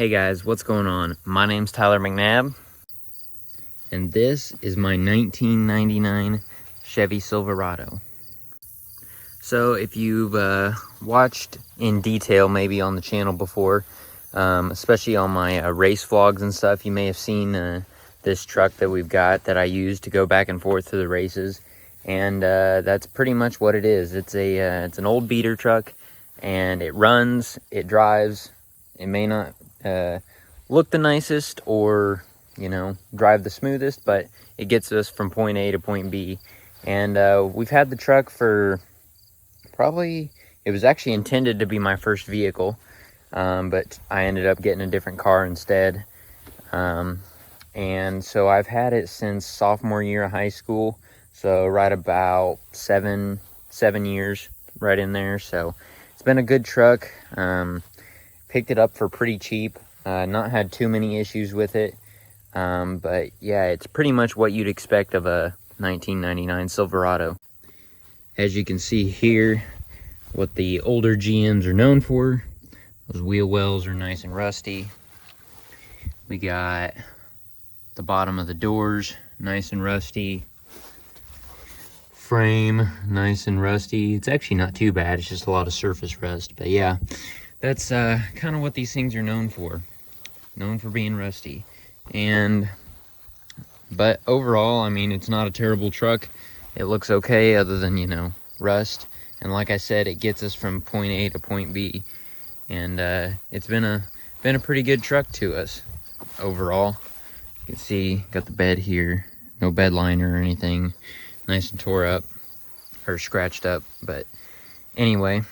Hey guys, what's going on? My name's Tyler McNabb, and this is my 1999 Chevy Silverado. So if you've watched in detail maybe on the channel before, especially on my race vlogs and stuff, you may have seen this truck that we've got that I use to go back and forth to the races. And that's pretty much what it is. It's an old beater truck, and it runs, it drives. It may not look the nicest or, drive the smoothest, but it gets us from point A to point B. And we've had the truck for it was actually intended to be my first vehicle, but I ended up getting a different car instead. And so I've had it since sophomore year of high school, so right about seven years, right in there. So it's been a good truck. Picked it up for pretty cheap, not had too many issues with it, but yeah, it's pretty much what you'd expect of a 1999 Silverado. As you can see here, what the older GMs are known for, those wheel wells are nice and rusty. We got the bottom of the doors nice and rusty, frame nice and rusty. It's actually not too bad, it's just a lot of surface rust, but yeah, that's kind of what these things are known for being rusty. But overall, I mean, it's not a terrible truck. It looks okay other than, rust. And like I said, it gets us from point A to point B. And it's been a pretty good truck to us overall. You can see, got the bed here, no bed liner or anything. Nice and tore up, or scratched up, but anyway.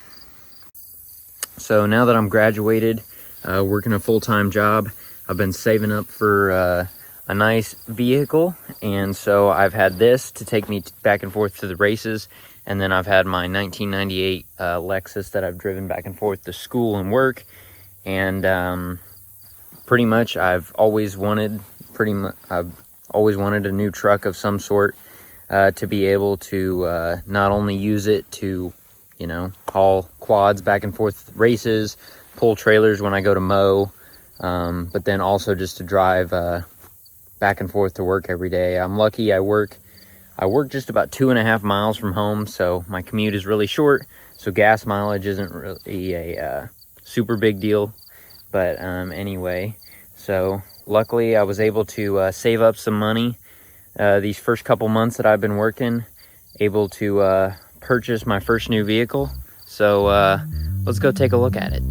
So now that I'm graduated, working a full-time job, I've been saving up for a nice vehicle, and so I've had this to take me back and forth to the races, and then I've had my 1998 Lexus that I've driven back and forth to school and work. And pretty much I've always wanted a new truck of some sort, to be able to not only use it to haul quads back and forth races, pull trailers when I go to mow, but then also just to drive back and forth to work every day. I'm lucky I work just about 2.5 miles from home, so my commute is really short, so gas mileage isn't really a super big deal. But anyway, so luckily I was able to save up some money these first couple months that I've been working, able to purchase my first new vehicle. So let's go take a look at it.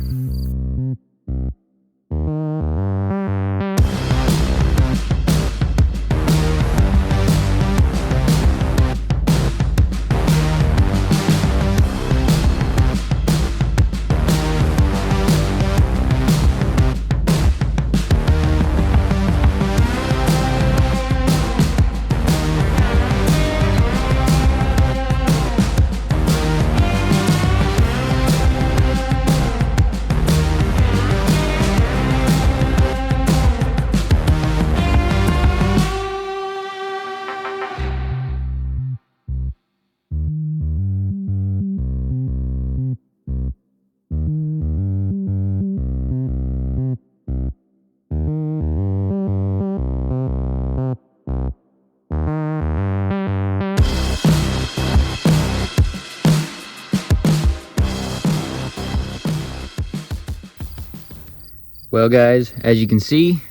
Well guys, as you can see,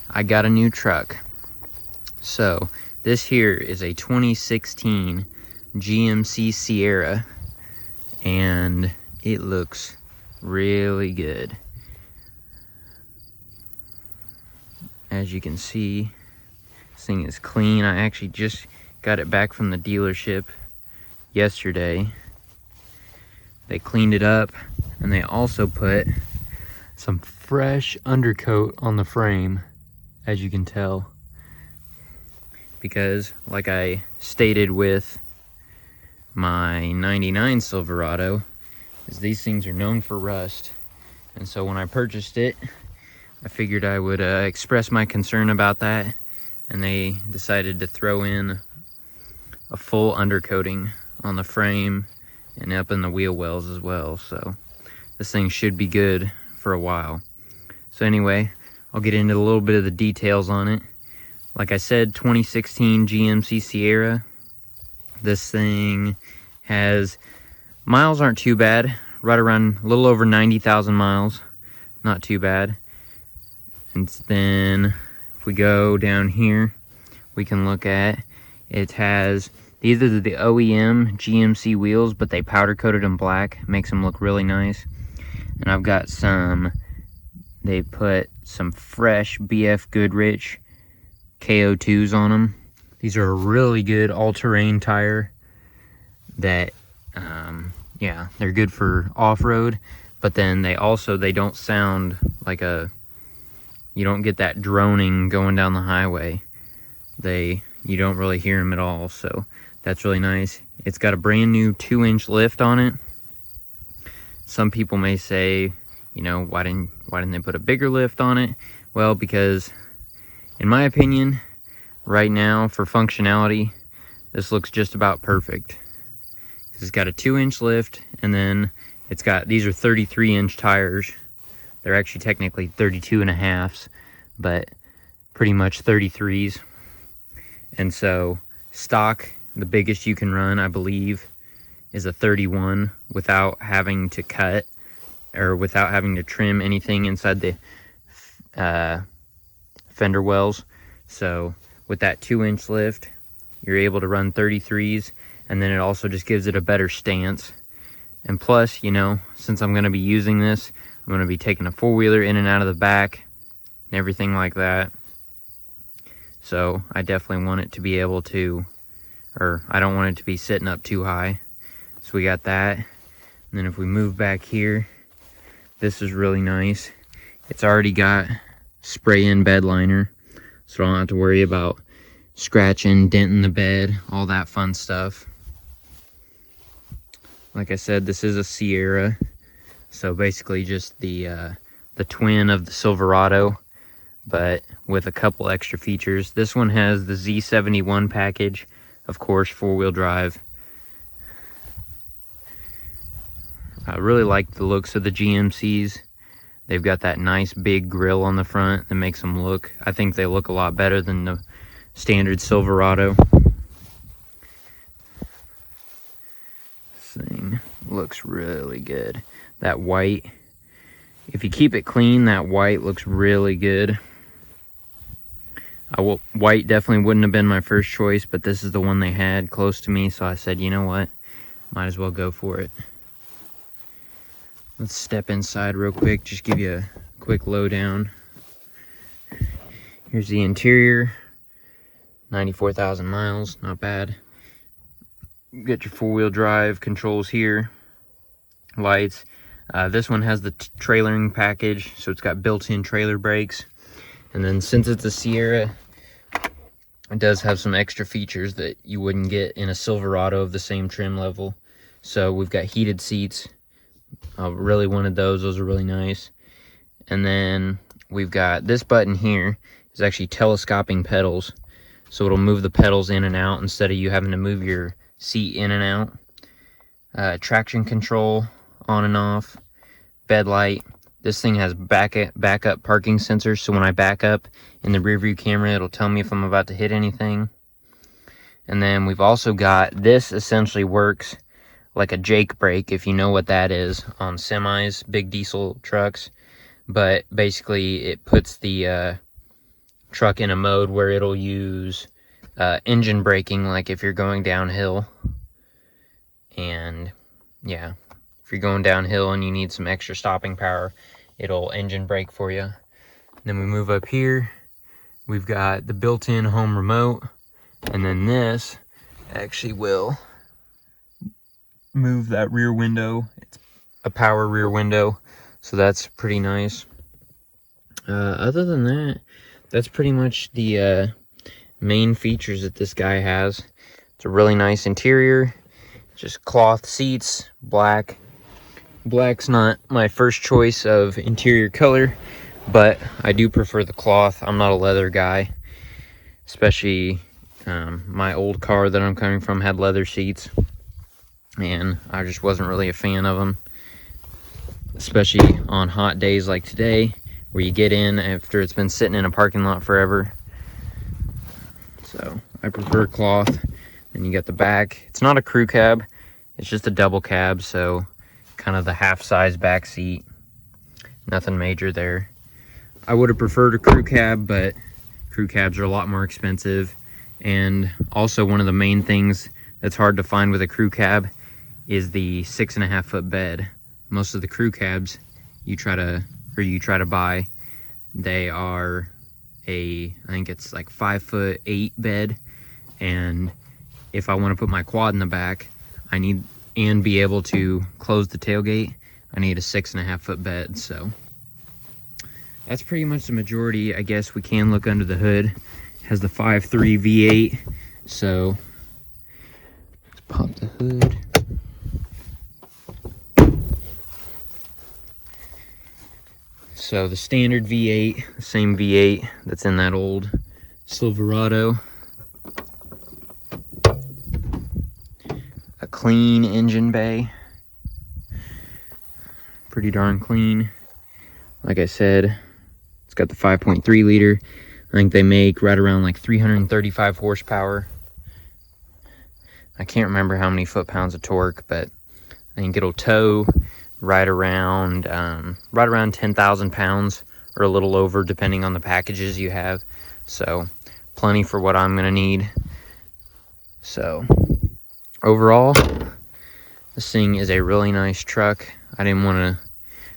I got a new truck. So this here is a 2016 GMC Sierra, and it looks really good. As you can see, this thing is clean. I actually just got it back from the dealership yesterday. They cleaned it up, and they also put some fresh undercoat on the frame, as you can tell, because like I stated with my 99 Silverado, is these things are known for rust. And so when I purchased it, I figured I would express my concern about that, and they decided to throw in a full undercoating on the frame and up in the wheel wells as well. So this thing should be good for a while. So anyway, I'll get into a little bit of the details on it. Like I said, 2016 GMC Sierra. This thing has, miles aren't too bad, right around a little over 90,000 miles. Not too bad. And then if we go down here, we can look at, it has, these are the OEM GMC wheels, but they powder coated them black. Makes them look really nice. And I've got some, they put some fresh BF Goodrich KO2s on them. These are a really good all-terrain tire that, yeah, they're good for off-road, but then they don't sound like you don't get that droning going down the highway. You don't really hear them at all, so that's really nice. It's got a brand new 2-inch lift on it. Some people may say, you know, why didn't they put a bigger lift on it? Well, because in my opinion, right now for functionality, this looks just about perfect. It's got a 2-inch lift, and then it's got, these are 33-inch tires. They're actually technically 32.5s, but pretty much 33s. And so stock, the biggest you can run, I believe, is a 31 without having to cut or without having to trim anything inside the fender wells. So with that 2-inch lift, you're able to run 33s, and then it also just gives it a better stance. And plus, you know, since I'm going to be using this, I'm going to be taking a four-wheeler in and out of the back and everything like that. So I definitely want it to be able to, or I don't want it to be sitting up too high. So we got that. And then if we move back here, this is really nice. It's already got spray-in bed liner, so I don't have to worry about scratching, denting the bed, all that fun stuff. Like I said, this is a Sierra, so basically just the twin of the Silverado, but with a couple extra features. This one has the Z71 package, of course, 4-wheel drive. I really like the looks of the GMCs. They've got that nice big grille on the front that makes them look, I think they look a lot better than the standard Silverado. This thing looks really good. That white, if you keep it clean, that white looks really good. White definitely wouldn't have been my first choice, but this is the one they had close to me, so I said, you know what, might as well go for it. Let's step inside real quick, just give you a quick lowdown. Here's the interior, 94,000 miles, not bad. You got your 4-wheel drive controls here, lights. This one has the trailering package, so it's got built-in trailer brakes. And then since it's a Sierra, it does have some extra features that you wouldn't get in a Silverado of the same trim level. So we've got heated seats. I really wanted those. Those are really nice. And then we've got this button here is actually telescoping pedals. So it'll move the pedals in and out instead of you having to move your seat in and out. Traction control on and off. Bed light. This thing has backup parking sensors, so when I back up in the rear view camera, it'll tell me if I'm about to hit anything. And then we've also got, this essentially works like a Jake brake, if you know what that is, on semis, big diesel trucks. But basically it puts the truck in a mode where it'll use engine braking, like if you're going downhill. And yeah, if you're going downhill and you need some extra stopping power, it'll engine brake for you. Then we move up here, we've got the built-in home remote, and then this actually will move that rear window. It's a power rear window, so that's pretty nice. Other than that, that's pretty much the main features that this guy has. It's a really nice interior, just cloth seats, black. Black's not my first choice of interior color, but I do prefer the cloth. I'm not a leather guy, especially my old car that I'm coming from had leather seats, and I just wasn't really a fan of them, especially on hot days like today where you get in after it's been sitting in a parking lot forever. So I prefer cloth. Then you got the back. It's not a crew cab, it's just a double cab, so kind of the half-size back seat. Nothing major there. I would have preferred a crew cab, but crew cabs are a lot more expensive. And also, one of the main things that's hard to find with a crew cab is the 6.5 foot bed. Most of the crew cabs you try to buy, they are I think it's like 5'8" bed. And if I want to put my quad in the back, and be able to close the tailgate, I need a 6.5 foot bed. So that's pretty much the majority. I guess we can look under the hood. It has the 5.3 V8. So let's pop the hood. So the standard V8, the same V8 that's in that old Silverado. A clean engine bay. Pretty darn clean. Like I said, it's got the 5.3 liter. I think they make right around like 335 horsepower. I can't remember how many foot-pounds of torque, but I think it'll tow right around 10,000 pounds or a little over, depending on the packages you have. So plenty for what I'm gonna need. So overall, this thing is a really nice truck. I don't want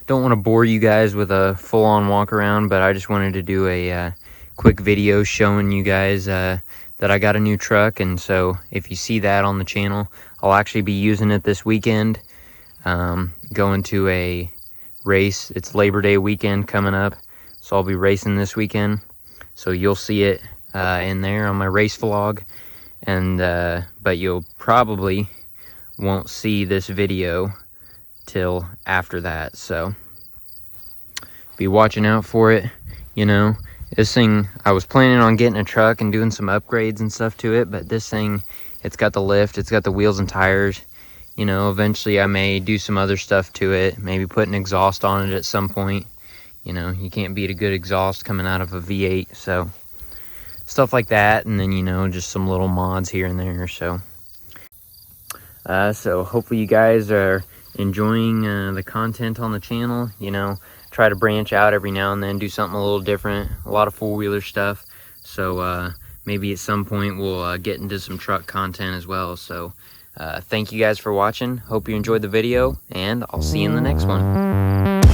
to bore you guys with a full-on walk around, but I just wanted to do a quick video showing you guys that I got a new truck. And so if you see that on the channel, I'll actually be using it this weekend. Going to a race. It's Labor Day weekend coming up, so I'll be racing this weekend. So you'll see it in there on my race vlog. And but you'll probably won't see this video till after that, so be watching out for it. You know, this thing, I was planning on getting a truck and doing some upgrades and stuff to it, but this thing, it's got the lift, it's got the wheels and tires. You know, eventually I may do some other stuff to it, maybe put an exhaust on it at some point. You know, you can't beat a good exhaust coming out of a V8, so stuff like that. And then, you know, just some little mods here and there. So so hopefully you guys are enjoying the content on the channel. You know, try to branch out every now and then, do something a little different. A lot of four-wheeler stuff. So maybe at some point we'll get into some truck content as well. So thank you guys for watching. Hope you enjoyed the video, and I'll see you in the next one.